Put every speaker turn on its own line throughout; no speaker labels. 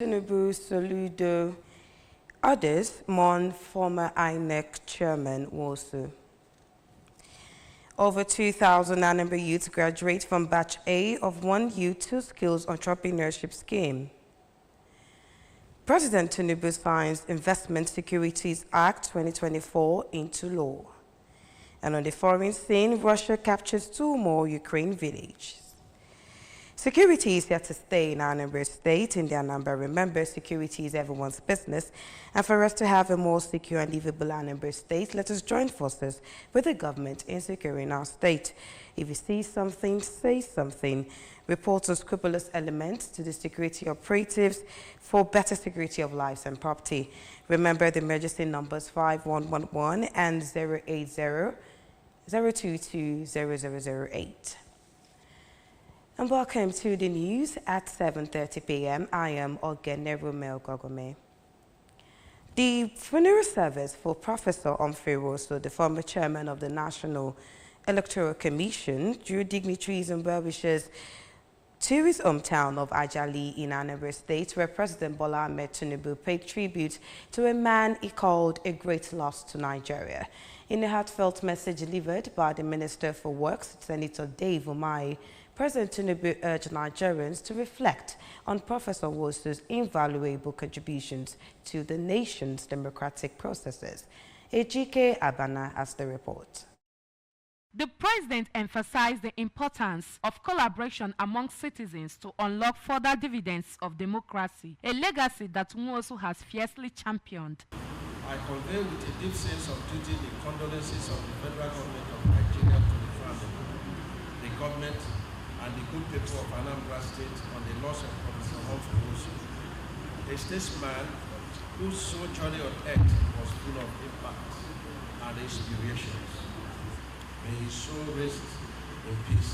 Tinubu Soludo. Others mourn former INEC chairman Wosu. Over 2,000 Anambra youths graduate from Batch A of One Youth Two Skills Entrepreneurship Scheme. President Tinubu signs Investment Securities Act 2024 into law. And on the foreign scene, Russia captures 2 more Ukraine villages. Security is here to stay in Anambra State. In the Anambra, remember, security is everyone's business. And for us to have a more secure and livable Anambra State, let us join forces with the government in securing our state. If you see something, say something. Report on scrupulous elements to the security operatives for better security of lives and property. Remember the emergency numbers 5111 and 080-022-0008. And welcome to the news at 7:30 p.m. I am Ogene Romel Gogome. The funeral service for Professor Humphrey Wosu, the former chairman of the National Electoral Commission, drew dignitaries and well-wishers to his hometown of Ajali in Anambra State, where President Bola Ahmed Tinubu paid tribute to a man he called a great loss to Nigeria. In a heartfelt message delivered by the Minister for Works, Senator Dave Umahi, President Tinubu urged Nigerians to reflect on Professor Wosu's invaluable contributions to the nation's democratic processes. Ejike Abana has the report.
The president emphasized the importance of collaboration among citizens to unlock further dividends of democracy, a legacy that Wosu has fiercely championed.
I convey with a deep sense of duty the condolences of the federal government of Nigeria to the family, the government, and the good people of Anambra State on the loss of Professor Humphrey Wosu, a statesman whose sojourn on earth was full of impact and inspirations. May his soul rest in peace.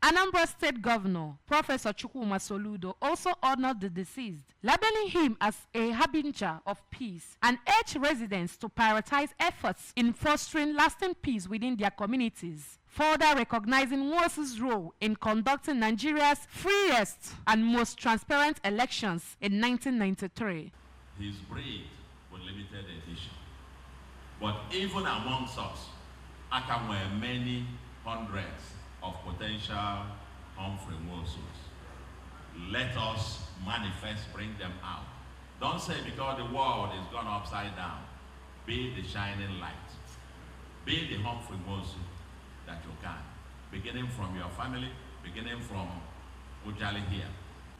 Anambra State Governor Professor Chukwuma Soludo also honored the deceased, labeling him as a harbinger of peace and urged residents to prioritize efforts in fostering lasting peace within their communities, further recognizing Wosu's role in conducting Nigeria's freest and most transparent elections in 1993.
His breed was limited edition, but even amongst us, there were many hundreds of potential Humphrey Wosus. Let us manifest, bring them out. Don't say because the world is gone upside down. Be the shining light. Be the Humphrey Wosu that you can. Beginning from your family, beginning from Ujali here.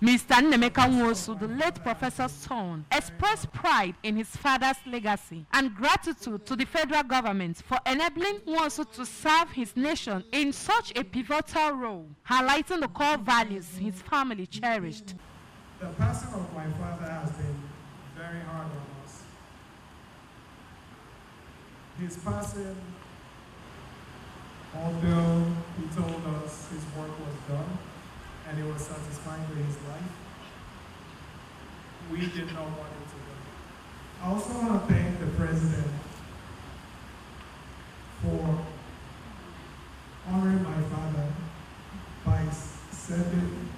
Mr. Nnemeka Wosu, the late professor's son, expressed pride in his father's legacy and gratitude to the federal government for enabling Wosu to serve his nation in such a pivotal role, highlighting the core values his family cherished.
The passing of my father has been very hard on us. His passing, although he told us his work was done, and it was satisfying to his life, we did not want it to go. I also want to thank the president for honoring my father by sending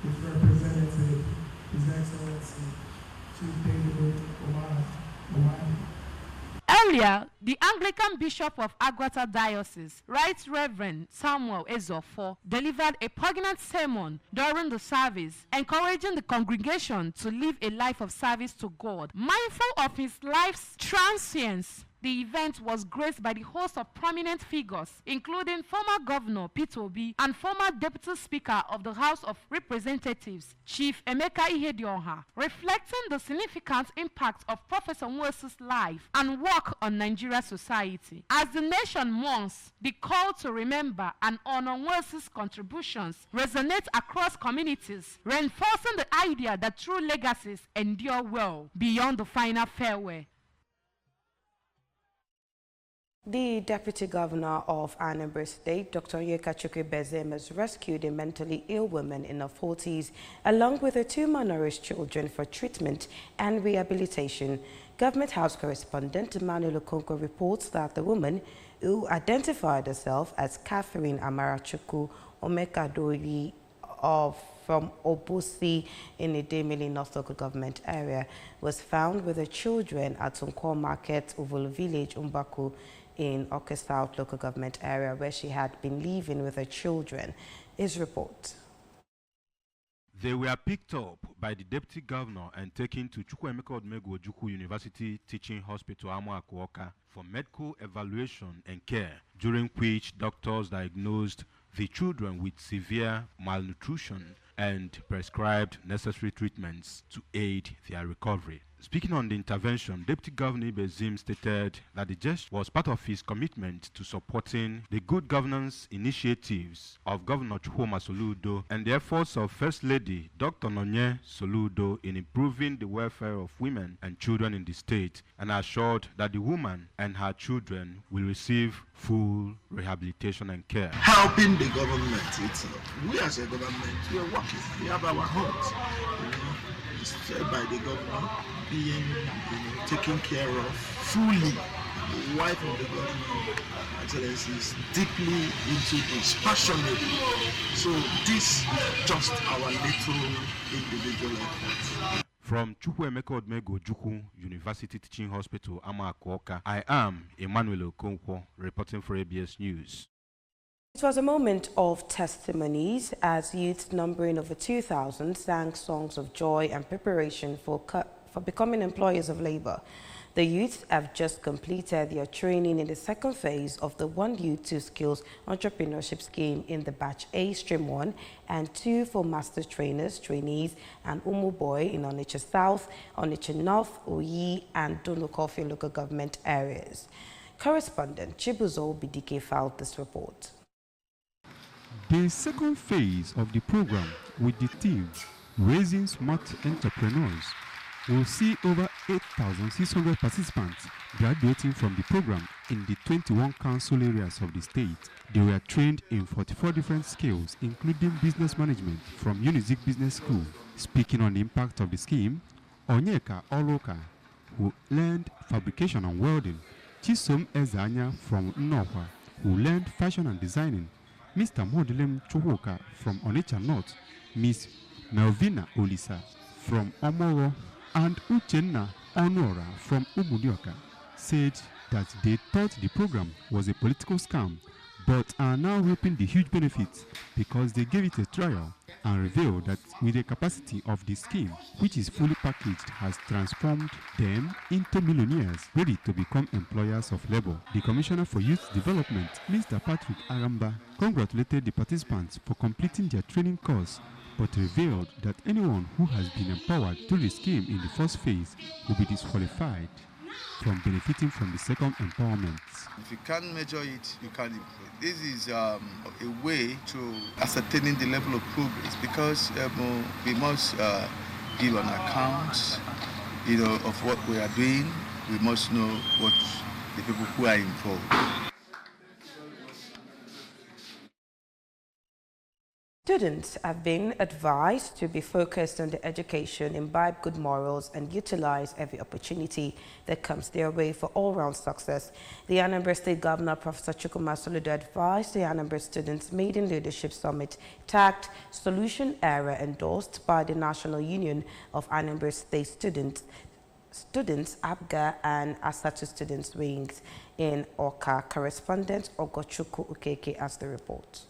his representative, His Excellency Chief David Umahi.
Earlier, the Anglican Bishop of Agwata Diocese, Right Reverend Samuel Ezofo, delivered a poignant sermon during the service, encouraging the congregation to live a life of service to God. Mindful of his life's transience, the event was graced by the host of prominent figures, including former Governor Peter Obi and former Deputy Speaker of the House of Representatives, Chief Emeka Ihedioha, reflecting the significant impact of Professor Wosu's life and work on Nigeria's society. As the nation mourns, the call to remember and honor Wosu's contributions resonates across communities, reinforcing the idea that true legacies endure well beyond the final farewell.
The Deputy Governor of Anambra State, Dr. Yekachukwu Bezem, has rescued a mentally ill woman in her 40s along with her 2 malnourished children for treatment and rehabilitation. Government House correspondent Emmanuel Okonkwo reports that the woman, who identified herself as Catherine Amarachukwu Omekadori of from Obosi in the Idemili North Local Government area was found with the children at Unko Market, Uvulu Village, Umbaku, in Oke South Local Government area, where she had been living with her children. His report.
They were picked up by the Deputy Governor and taken to Chukwuemeka Odumegwu Ojukwu University Teaching Hospital Amuakuoka for medical evaluation and care, during which doctors diagnosed the children with severe malnutrition and prescribed necessary treatments to aid their recovery. Speaking on the intervention, Deputy Governor Ibezim stated that the gesture was part of his commitment to supporting the good governance initiatives of Governor Chukwuma Soludo and the efforts of First Lady Dr. Nonye Soludo in improving the welfare of women and children in the state, and assured that the woman and her children will receive full rehabilitation and care.
Helping the government itself. We as a government, we are working. We have our homes. It's fed by the governor, being taken care of fully. The wife of the governor, Excellency, is deeply into this, passionately. So this is just our little individual efforts.
From Chukwuemeka Odumegwu Ojukwu University Teaching Hospital, Amuakuoka, I am Emmanuel Okonkwo, reporting for ABS News.
It was a moment of testimonies as youths numbering over 2,000 sang songs of joy and preparation for becoming employers of labor. The youths have just completed their training in the second phase of the One Youth, Two Skills Entrepreneurship Scheme in the Batch A, Stream 1 and 2 for Master Trainers, Trainees and Umuboy in Onitsha South, Onitsha North, Oyi and Donokofi local government areas. Correspondent Chibuzo Bidike filed this report.
The second phase of the program, with the theme Raising Smart Entrepreneurs, will see over 8,600 participants graduating from the program in the 21 council areas of the state. They were trained in 44 different skills, including business management from Unizik Business School. Speaking on the impact of the scheme, Onyeka Oloka, who learned fabrication and welding, Chisom Ezanya from Nnokwa, who learned fashion and designing, Mr. Modelem Chuhoka from Onitsha North, Miss Melvina Olisa from Omoro, and Uchenna Onora from Umudioka said that they thought the program was a political scam, but are now reaping the huge benefits because they gave it a trial and revealed that with the capacity of the scheme, which is fully packaged, has transformed them into millionaires ready to become employers of labor. The Commissioner for Youth Development, Mr. Patrick Anambra, congratulated the participants for completing their training course, but revealed that anyone who has been empowered through the scheme in the first phase will be disqualified from benefiting from the second empowerment.
If you can't measure it, you can't improve. This is a way to ascertaining the level of progress, because we must give an account, of what we are doing. We must know what the people who are involved.
Students have been advised to be focused on their education, imbibe good morals, and utilize every opportunity that comes their way for all-round success. The Anambra State Governor, Professor Chukwuma Soludo, advised the Anambra Students Maiden Leadership Summit tagged Solution Era, endorsed by the National Union of Anambra State Students, ABGA, and Asatu Students Wings in Oka. Correspondent Ogochukwu Ukeke has the report.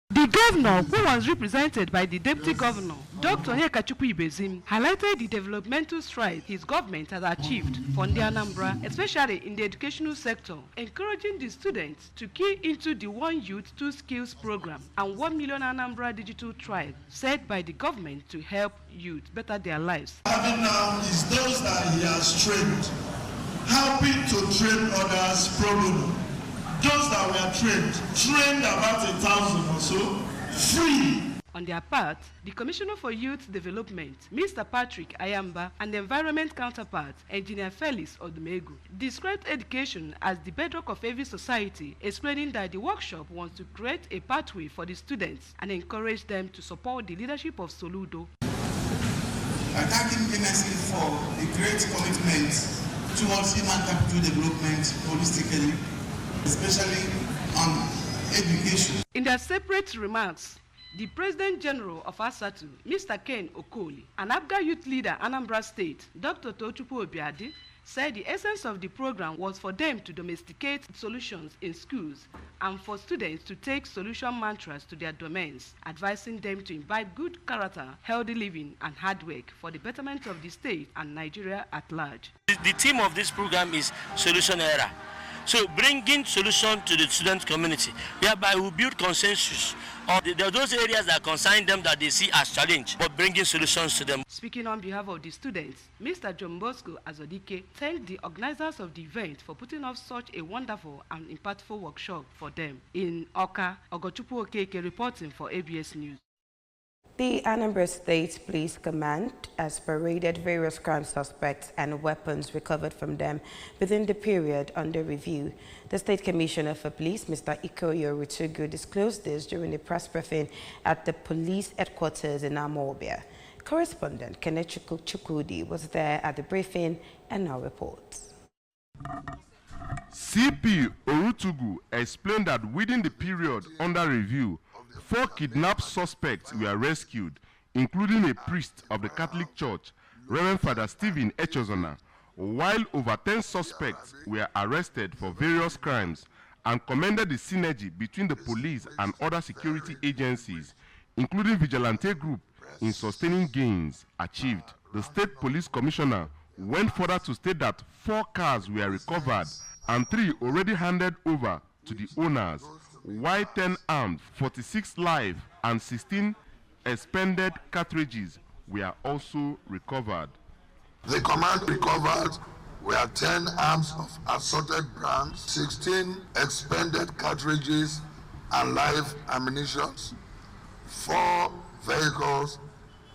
The governor, who was represented by the deputy governor, Dr. Onyeka Ibezim, highlighted the developmental strides his government has achieved for the Anambra, especially in the educational sector, encouraging the students to key into the One Youth, Two Skills program and 1 million Anambra digital tribe set by the government to help youth better their lives.
Having now is those that he has trained, helping to train others pro bono. Those that were trained about 1,000 or so, free.
On their part, the Commissioner for Youth Development, Mr. Patrick Ayamba, and the environment counterpart, Engineer Felix Odumegwu, described education as the bedrock of every society, explaining that the workshop wants to create a pathway for the students and encourage them to support the leadership of Soludo.
I thank him immensely for the great commitment towards human capital development holistically, especially on education.
In their separate remarks,
The President General of ASATU, Mr. Ken Okoli, and Anambra Youth Leader, Anambra State, Dr. Tochukwu Obiadi, said the essence of the program was for them to domesticate solutions in schools and for students to take solution mantras to their domains, advising them to imbibe good character, healthy living, and hard work for the betterment of the state and Nigeria at large.
The theme of this program is Solution Era. So bringing solution to the student community, whereby we build consensus on those areas that concern them that they see as challenge, but bringing solutions to them.
Speaking on behalf of the students, Mr. John Bosco Azodike thanked the organizers of the event for putting off such a wonderful and impactful workshop for them. In Oka, Ogochukwu Okeke reporting for ABS News.
The Anambra State Police Command has paraded various crime suspects and weapons recovered from them within the period under review. The State Commissioner for Police, Mr. Ikoyo Rutugu, disclosed this during a press briefing at the police headquarters in Anambra. Correspondent Kenneth Chukwudi was there at the briefing and now reports.
CP Orutugu explained that within the period under review, 4 kidnapped suspects were rescued, including a priest of the Catholic Church, Reverend Father Stephen Echozona, while over 10 suspects were arrested for various crimes, and commended the synergy between the police and other security agencies, including Vigilante Group, in sustaining gains achieved. The State Police Commissioner went further to state that 4 cars were recovered and 3 already handed over to the owners, while 10 armed, 46 live, and 16 expended cartridges were also recovered.
The command recovered were 10 arms of assorted brands, 16 expended cartridges and live ammunition, 4 vehicles,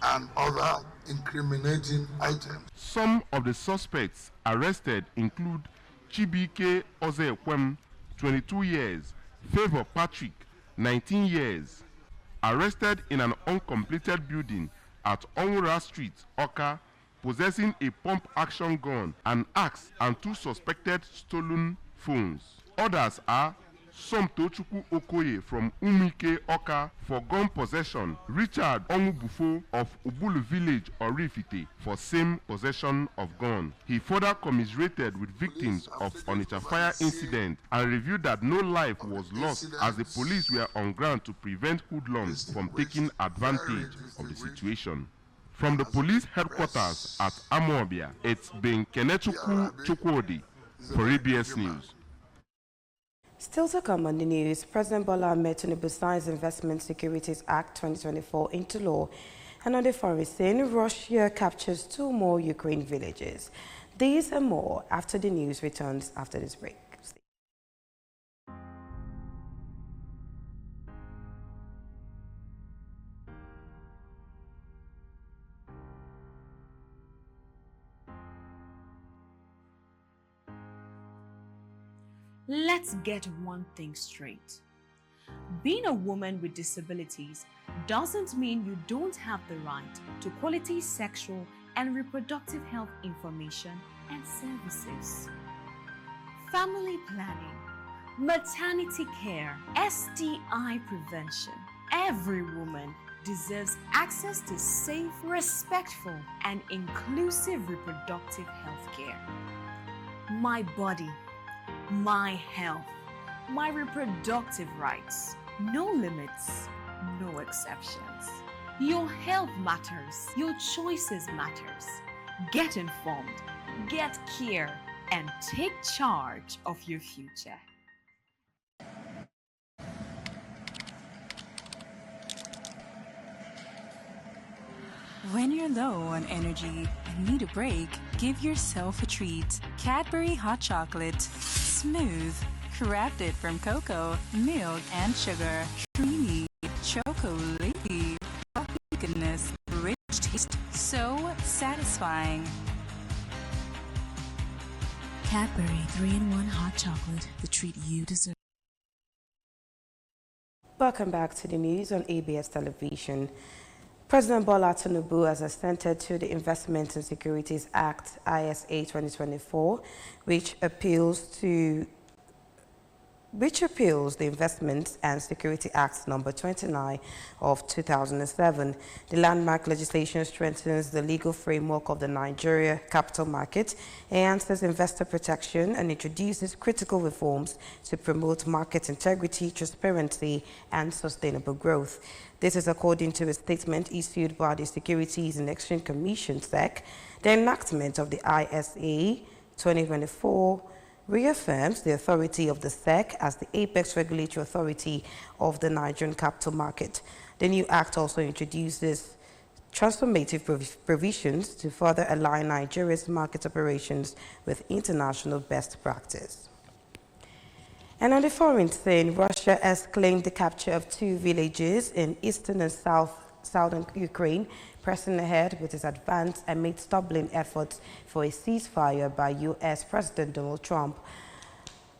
and other incriminating items.
Some of the suspects arrested include Chibike Ozekwem, 22 years, Favor Patrick, 19 years, arrested in an uncompleted building at Onwura Street, Oka, possessing a pump-action gun, an axe, and 2 suspected stolen phones. Others are Somtochukwu Okoye from Umike, Oka, for gun possession, Richard Onwubufo of Ubulu Village, Orifite, for same possession of gun. He further commiserated with victims of Onitsha fire incident and revealed that no life was lost as the police were on ground to prevent hoodlums from taking advantage of the situation. From the police headquarters at Amobia, it's been Kenechukwu Chukwudi for ABS News.
Still to come on the news, President Bola Ahmed Tinubu signs Investment Securities Act 2024 into law. And on the foreign scene, Russia captures 2 more Ukraine villages. These and more after the news returns after this break.
Let's get one thing straight. Being a woman with disabilities doesn't mean you don't have the right to quality sexual and reproductive health information and services. Family planning, maternity care, STI prevention. Every woman deserves access to safe, respectful, and inclusive reproductive health care. My body, my health, my reproductive rights. No limits, no exceptions. Your health matters. Your choices matters. Get informed, get care, and take charge of your future.
When you're low on energy and need a break, give yourself a treat. Cadbury Hot Chocolate. Smooth, crafted from cocoa, milk, and sugar. Creamy, chocolatey, fluffy goodness, rich taste, so satisfying.
Cadbury 3-in-1 Hot Chocolate, the treat you deserve.
Welcome back to the news on ABS Television. President Bola Tinubu has assented to the Investment and Securities Act, ISA 2024, which appeals to which repeals the Investments and Security Act number 29 of 2007. The landmark legislation strengthens the legal framework of the Nigeria capital market, enhances investor protection, and introduces critical reforms to promote market integrity, transparency, and sustainable growth. This is according to a statement issued by the Securities and Exchange Commission, SEC. The enactment of the ISA 2024 reaffirms the authority of the SEC as the apex regulatory authority of the Nigerian capital market. The new act also introduces transformative provisions to further align Nigeria's market operations with international best practice. And on the foreign scene, Russia has claimed the capture of 2 villages in eastern and southern Ukraine, pressing ahead with its advance amid stumbling efforts for a ceasefire by U.S. President Donald Trump.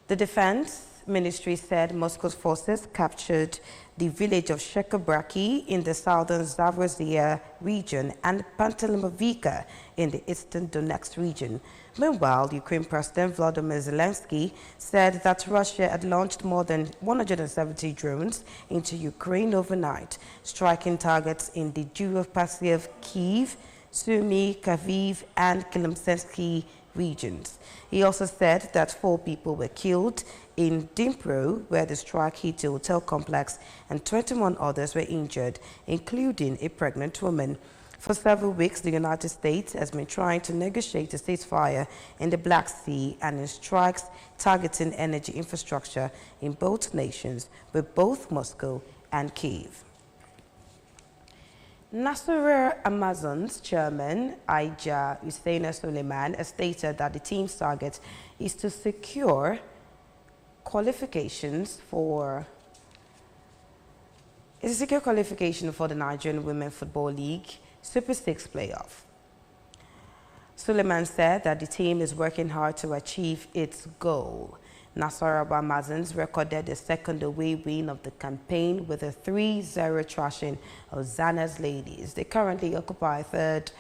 The Defense Ministry said Moscow's forces captured the village of Shekobraki in the southern Zaporizhia region and Pantelemovka in the eastern Donetsk region. Meanwhile, Ukraine President Volodymyr Zelensky said that Russia had launched more than 170 drones into Ukraine overnight, striking targets in the Dnipropetrovsk, Kyiv, Sumy, Kharkiv, and Klymanski regions. He also said that 4 people were killed in Dnipro, where the strike hit a hotel complex, and 21 others were injured, including a pregnant woman. For several weeks, the United States has been trying to negotiate a ceasefire in the Black Sea and in strikes targeting energy infrastructure in both nations, with both Moscow and Kyiv. Nasser Amazon's chairman, Aija Hussein Suleiman, has stated that the team's target is to secure qualification for the Nigerian Women Football League Super 6 playoff. Suleiman said that the team is working hard to achieve its goal. Nasser Amazons recorded the second away win of the campaign with a 3-0 thrashing of Zana's Ladies. They currently occupy 3rd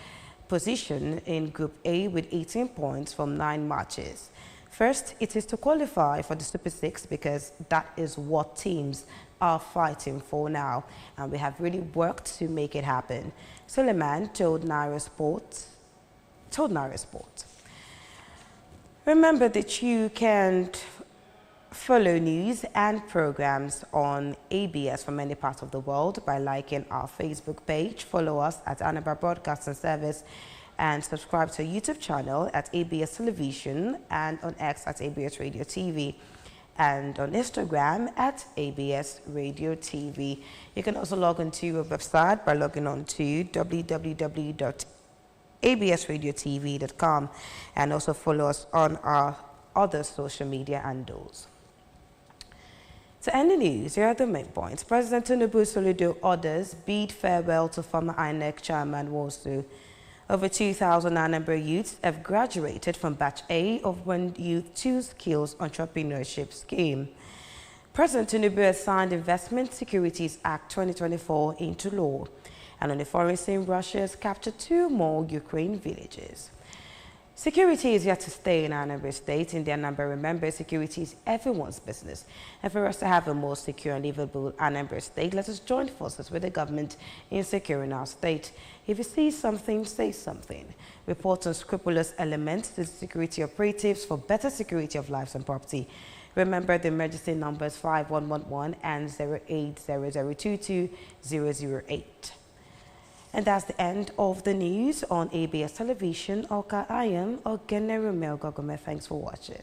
position in Group A with 18 points from 9 matches. First, it is to qualify for the Super 6 because that is what teams are fighting for now, and we have really worked to make it happen. Suleiman told Naira Sport. Remember that you can follow news and programs on ABS from many parts of the world by liking our Facebook page. Follow us at Anambra Broadcasting Service and subscribe to our YouTube channel at ABS Television and on X at ABS Radio TV and on Instagram at ABS Radio TV. You can also log into our website by logging on to www.absradiotv.com and also follow us on our other social media handles. To end the news, here are the main points. President Tinubu Soludo orders bid farewell to former INEC chairman Wosu. Over 2,000 Anambra youths have graduated from Batch A of One Youth 2 Skills Entrepreneurship Scheme. President Tinubu has signed Investment Securities Act 2024 into law. And on the foreign scene, Russia has captured 2 more Ukraine villages. Security is yet to stay in Anambra State. In the Anambra, remember, security is everyone's business. And for us to have a more secure and livable Anambra State, let us join forces with the government in securing our state. If you see something, say something. Report unscrupulous elements to security operatives for better security of lives and property. Remember the emergency numbers 5111 and 080022 And that's the end of the news on ABS Television. I am Ogene Romel Gogome. Thanks for watching.